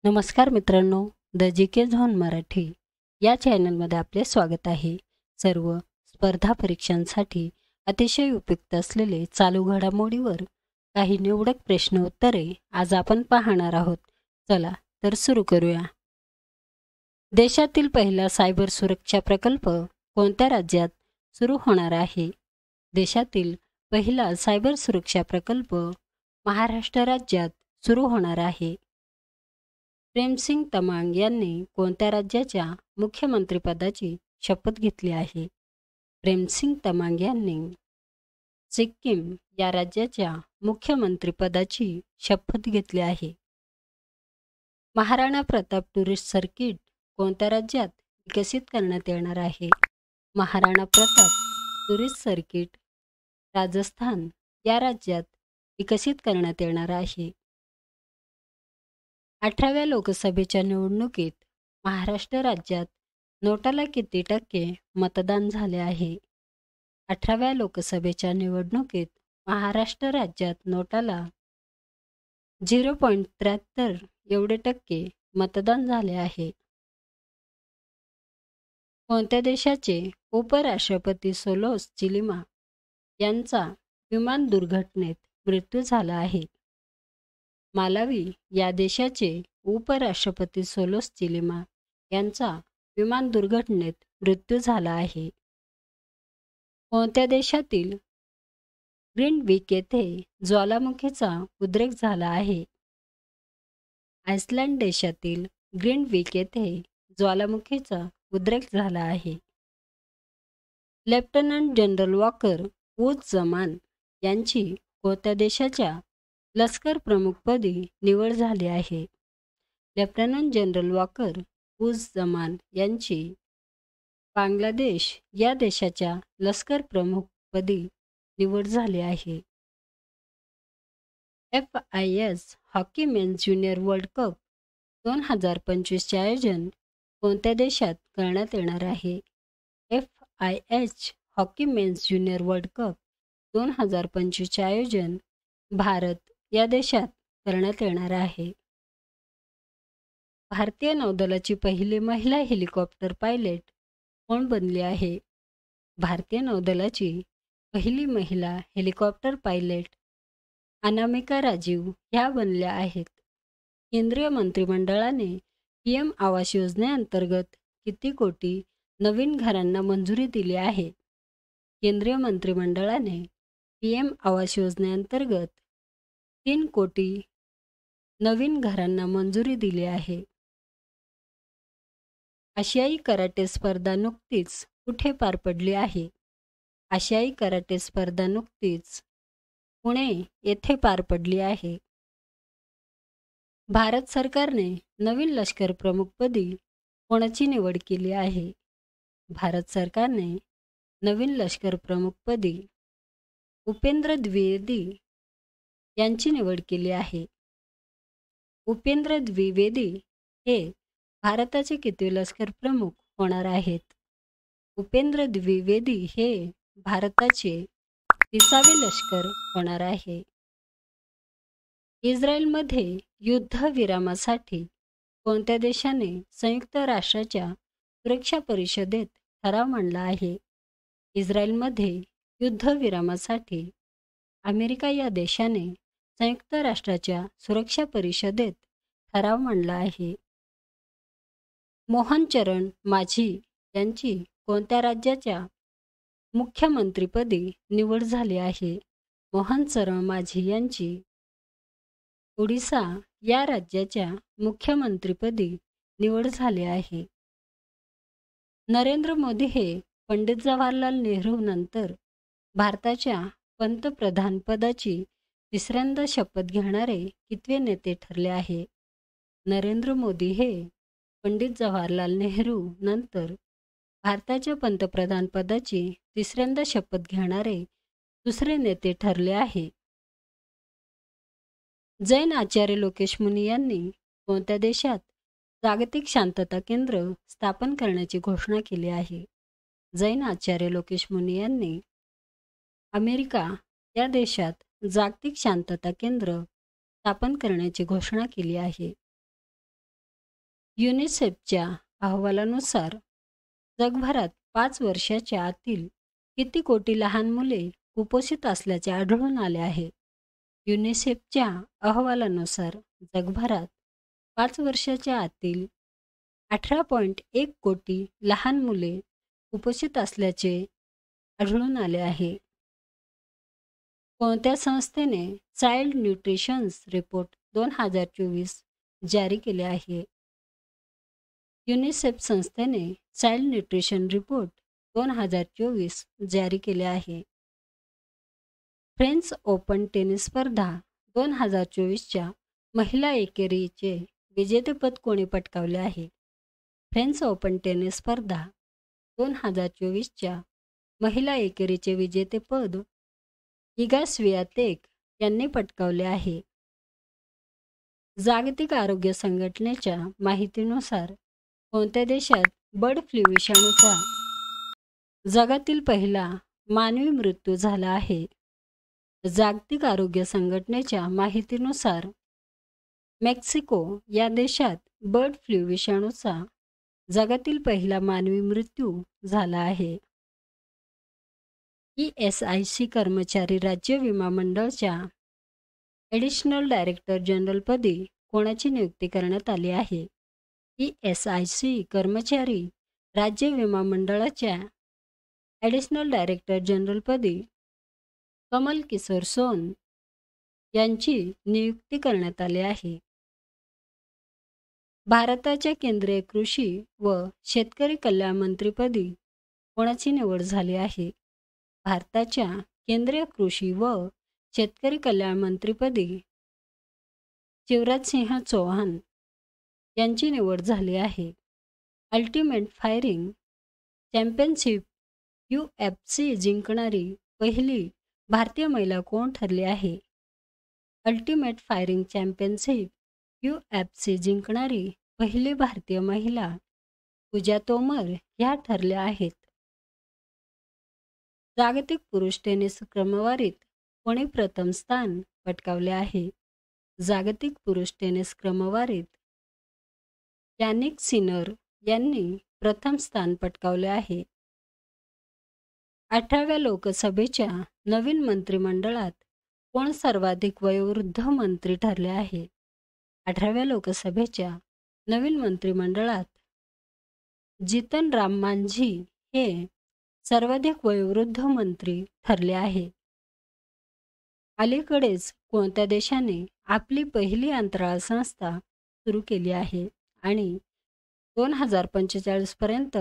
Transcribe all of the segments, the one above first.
नमस्कार मित्रांनो, the G K zone Marathi या चॅनलमध्ये आपले स्वागत आहे. सर्व स्पर्धा परीक्षांसाठी अतिशय उपयुक्त असलेले चालू घडामोडीवर काही निवडक प्रश्न उत्तरे आज आपण पाहणार आहोत. चला तर सुरू करूया. देशातील पहिला सायबर सुरक्षा प्रकल्प कोणत्या राज्यात सुरू होणार आहे? देशातील पहिला सायबर सुरक्षा प्रकल्प महाराष्ट्र राज्यात सुरू होणार आहे. प्रेमसिंग तमांग यांनी कोणत्या राज्याच्या मुख्यमंत्रीपदाची शपथ घेतली आहे? प्रेमसिंग तमांग यांनी सिक्कीम या राज्याच्या मुख्यमंत्रीपदाची शपथ घेतली आहे. महाराणा प्रताप टुरिस्ट सर्किट कोणत्या राज्यात विकसित करण्यात येणार आहे? महाराणा प्रताप टुरिस्ट सर्किट राजस्थान या राज्यात विकसित करण्यात येणार आहे. 18व्या लोकसभेच्या निवडणुकीत महाराष्ट्र राज्यात नोटाला किती टक्के मतदान झाले आहे? 18व्या लोकसभेच्या निवडणुकीत महाराष्ट्र राज्यात नोटाला 0.73 एवढे टक्के मतदान झाले आहे. कोणत्या देशाचे उपराष्ट्रपती सोलोस चिलिमा यांचा विमान दुर्घटनेत मृत्यू झाला आहे? मालावी या देशाचे उपराष्ट्रपती सोलोस चिलिमा यांचा विमान दुर्घटनेत मृत्यू झाला आहे. कोणत्या देशातील ग्रीनविक येथे ज्वालामुखीचा उद्रेक झाला आहे? आइसलँड देशातील ग्रीनविक येथे ज्वालामुखीचा उद्रेक झाला आहे. लेफ्टनंट जनरल वॉकर वुझ-जमान यांची कोणत्या देशाच्या लष्कर प्रमुखपदी निवड झाली आहे? लेफ्टनंट जनरल वॉकर वुझ-जमान यांची बांगलादेश या देशाच्या लष्कर प्रमुखपदी निवड झाली आहे. FIS hockey men's junior world cup 2025चे आयोजन कोणत्या देशात करण्यात येणार आहे? FIS hockey men's junior world cup 2025चे आयोजन भारत या देशात करण्यात येणार आहे. भारतीय नौदलाची पहिली महिला हेलिकॉप्टर पायलट कोण बनली आहे? भारतीय नौदलाची पहिली महिला हेलिकॉप्टर पायलट अनामिका राजीव ह्या बनल्या आहेत. केंद्रीय मंत्रिमंडळाने PM आवास योजनेअंतर्गत किती कोटी नवीन घरांना मंजुरी दिली आहे? केंद्रीय मंत्रिमंडळाने PM आवास योजनेअंतर्गत 3 कोटी नवीन घरांना मंजुरी दिली आहे. आशियाई कराटे स्पर्धा नुकतीच कुठे पार पडली आहे? आशियाई कराटे स्पर्धा नुकतीच पुणे येथे पार पडली आहे. भारत सरकारने नवीन लष्कर प्रमुखपदी कोणाची निवड केली आहे? भारत सरकारने नवीन लष्कर प्रमुखपदी उपेंद्र द्विवेदी यांची निवड केली आहे. उपेंद्र द्विवेदी हे भारताचे कितवे लष्कर प्रमुख होणार आहेत? उपेंद्र द्विवेदी हे भारताचे 30वे लष्कर होणार आहे. इस्रायलमध्ये युद्धविरामासाठी कोणत्या देशाने संयुक्त राष्ट्राच्या सुरक्षा परिषदेत ठराव मांडला आहे? इस्रायलमध्ये युद्धविरामासाठी अमेरिका या देशाने संयुक्त राष्ट्राच्या सुरक्षा परिषदेत ठराव मांडला आहे. मोहन चरण माझी यांची कोणत्या राज्याच्या मुख्यमंत्रीपदी निवड झाली आहे? मोहन चरण माझी यांची ओडिशा या राज्याच्या मुख्यमंत्रीपदी निवड झाली आहे. नरेंद्र मोदी हे पंडित जवाहरलाल नेहरू नंतर भारताच्या पंतप्रधानपदाची तिसऱ्यांदा शपथ घेणारे कितवे नेते ठरले आहे? नरेंद्र मोदी हे पंडित जवाहरलाल नेहरू नंतर भारताच्या पंतप्रधानपदाची तिसऱ्यांदा शपथ घेणारे दुसरे नेते ठरले आहे. जैन आचार्य लोकेश मुनी यांनी कोणत्या देशात जागतिक शांतता केंद्र स्थापन करण्याची घोषणा केली आहे? जैन आचार्य लोकेश मुनी यांनी अमेरिका या देशात जागतिक शांतता केंद्र स्थापन करण्याची घोषणा केली आहे. युनिसेफच्या अहवालानुसार जगभरात 5 वर्षाच्या आतील किती कोटी लहान मुले कुपोषित असल्याचे आढळून आले आहे. युनिसेफच्या अहवालानुसार जगभरात 5 वर्षाच्या आतील 18.1 कोटी लहान मुले कुपोषित असल्याचे आढळून आले आहे. कोणत्या संस्थेने चाइल्ड न्यूट्रिशन्स रिपोर्ट 2024 जारी केले आहे? युनिसेफ संस्थेने चाइल्ड न्यूट्रिशन रिपोर्ट 2024 जारी केले आहे. फ्रेंच ओपन टेनिस स्पर्धा 2024च्या महिला एकेरीचे विजेतेपद कोणी पटकावले आहे? फ्रेंच ओपन टेनिस स्पर्धा 2024च्या महिला एकेरीचे विजेतेपद इगा स्वियातेक यांनी पटकावले आहे. जागतिक आरोग्य संघटनेच्या माहितीनुसार कोणत्या देशात बर्ड फ्लू विषाणूचा जगातील पहिला मानवी मृत्यू झाला आहे? जागतिक आरोग्य संघटनेच्या माहितीनुसार मेक्सिको या देशात बर्ड फ्लू विषाणूचा जगातील पहिला मानवी मृत्यू झाला आहे. ESIC कर्मचारी राज्य विमा मंडळाच्या ॲडिशनल डायरेक्टर जनरलपदी कोणाची नियुक्ती करण्यात आली आहे? ESIC कर्मचारी राज्य विमा मंडळाच्या ॲडिशनल डायरेक्टर जनरलपदी कमल किशोर सोन यांची नियुक्ती करण्यात आली आहे. भारताच्या केंद्रीय कृषी व शेतकरी कल्याण मंत्रीपदी कोणाची निवड झाली आहे? भारताच्या केंद्रीय कृषी व शेतकरी कल्याण मंत्रीपदी शिवराज सिंह चौहान यांची निवड झाली आहे. अल्टिमेट फायरिंग चॅम्पियनशिप UFC जिंकणारी पहिली भारतीय महिला कोण ठरली आहे? अल्टिमेट फायरिंग चॅम्पियनशिप UFC जिंकणारी पहिली भारतीय महिला पूजा तोमर ह्या ठरल्या आहेत. जागतिक पुरुष टेनिस क्रमवारीत कोणी प्रथम स्थान पटकावले आहे? जागतिक पुरुष टेनिस क्रमवारीत यानिक सिनर यांनी प्रथम स्थान पटकावले आहे. 18व्या लोकसभेच्या नवीन मंत्रिमंडळात कोण सर्वाधिक वयोवृद्ध मंत्री ठरले आहे? 18व्या लोकसभेच्या नवीन मंत्रिमंडळात जीतन राम मांझी हे सर्वाधिक वयोवृद्ध मंत्री ठरले आहे. अलीकडेच कोणत्या देशाने आपली पहिली अंतराळ संस्था सुरू केली आहे आणि 2045 पर्यंत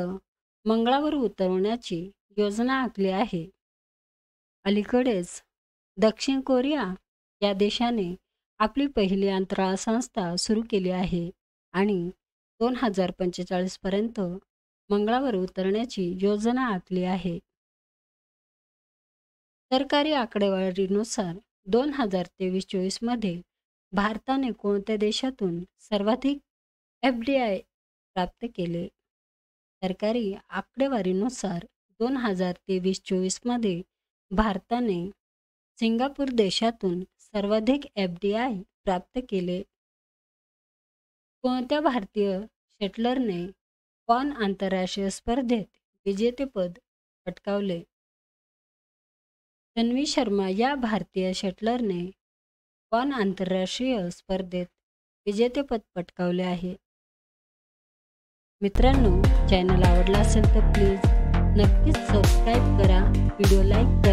मंगळावर उतरवण्याची योजना आखली आहे? अलीकडेच दक्षिण कोरिया या देशाने आपली पहिली अंतराळ संस्था सुरू केली आहे आणि 2045 पर्यंत मंगळावर उतरण्याची योजना आखली आहे. सरकारी आकडेवारीनुसार 2023-24 मध्ये भारताने कोणत्या देशातून सर्वाधिक FDI प्राप्त केले? सरकारी आकडेवारीनुसार 2023-24 मध्ये भारताने सिंगापूर देशातून सर्वाधिक FDI प्राप्त केले. कोणत्या भारतीय शटलरने पॉन आंतरराष्ट्रीय स्पर्धेत विजेतेपद पटकावले? तन्वी शर्मा या भारतीय शटलरने पॉन आंतरराष्ट्रीय स्पर्धेत विजेतेपद पटकावले आहे. मित्रांनो, चॅनल आवडला असेल तर प्लीज नक्कीच सबस्क्राईब करा, व्हिडिओ लाईक करा.